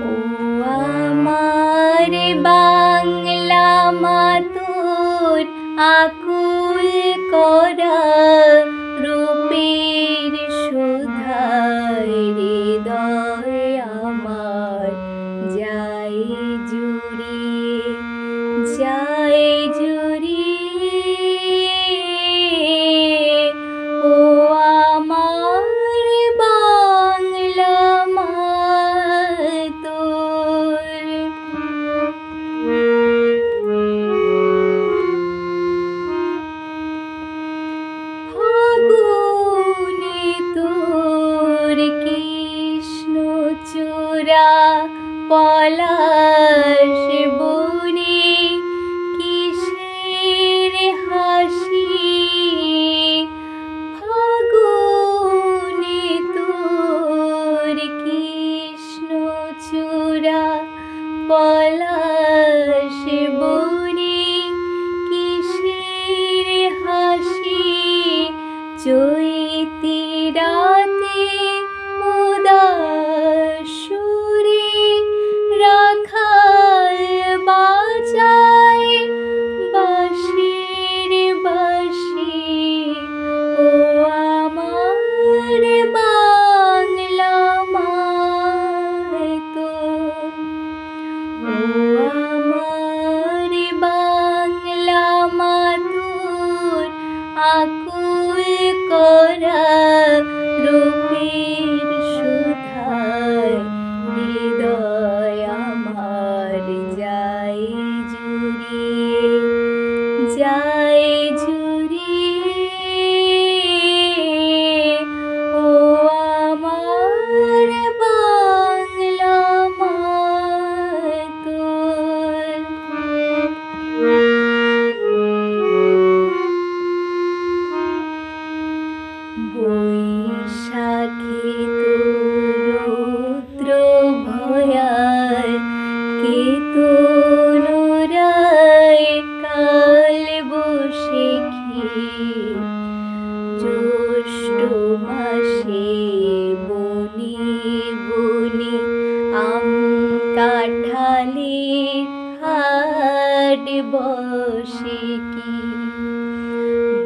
ও আমার বাংলা মাতুর আকুল করা রূপের সুধায় হৃদয় আমার যায় জুড়িয়ে যায় জুড়িয়ে। ও আমার বাংলা মাতুর। ফাগুনে তোর কৃষ্ণচূড়া পলাশ বনে কিসের হাসি। ফাগুনে তোর কৃষ্ণচূড়া পলাশ বনে কিসের হাসি। চৈতি রাতে উদাস সুরে রাখাল বাজায় বাঁশির বাঁশি। ও আমার বাংলা মাতুর। ও আমার বাংলা মাতুর আকুল করা রূপের সুধায় হৃদয় আমার যায় জুড়িয়ে যায় জুড়িয়ে। ও আমার বাংলা মাতুর। বৈশাখে রৌদ্র ভয়াল কেতনুরায় কাল বৈশাখী। জ্যৈষ্ঠ মাসে বনে বনে আম কাঁঠালের হাট বসে কি।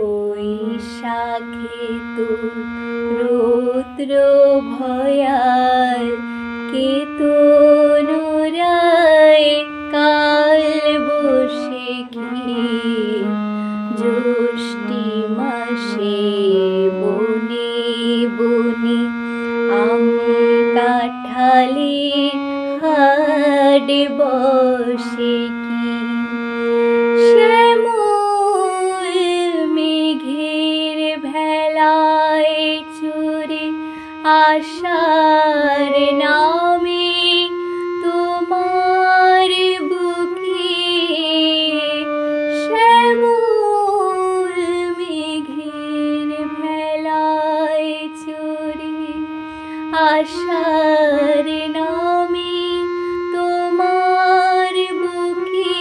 বৈশাখে তোর রৌদ্র ভয়াল কেতনুরায় কাল বৈশাখী। জ্যৈষ্ঠী মাসে বনে বনে আম কাঁঠালের হাট বসে কি। শ্যামল মেঘের ভেলায় চড়ে আশার নামে তোমার বুকে। শ্যামল মেঘের ভেলায় চড়ে আশার নামে তোমার বুকে।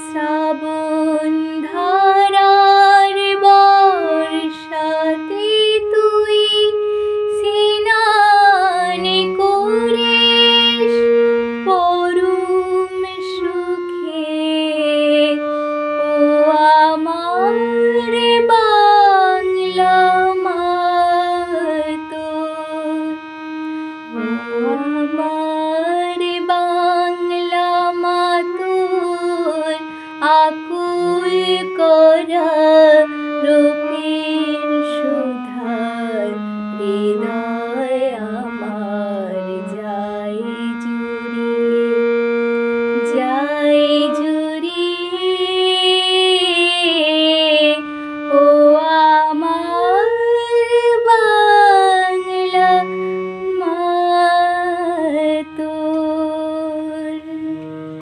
শ্রাবণ ধারার বর্ষাতে তুই স্নান করিস পরম সুখে। ও আমার বাংলা মাতুর। ও আমার বাংলা মাতুর আকুল করা রূপ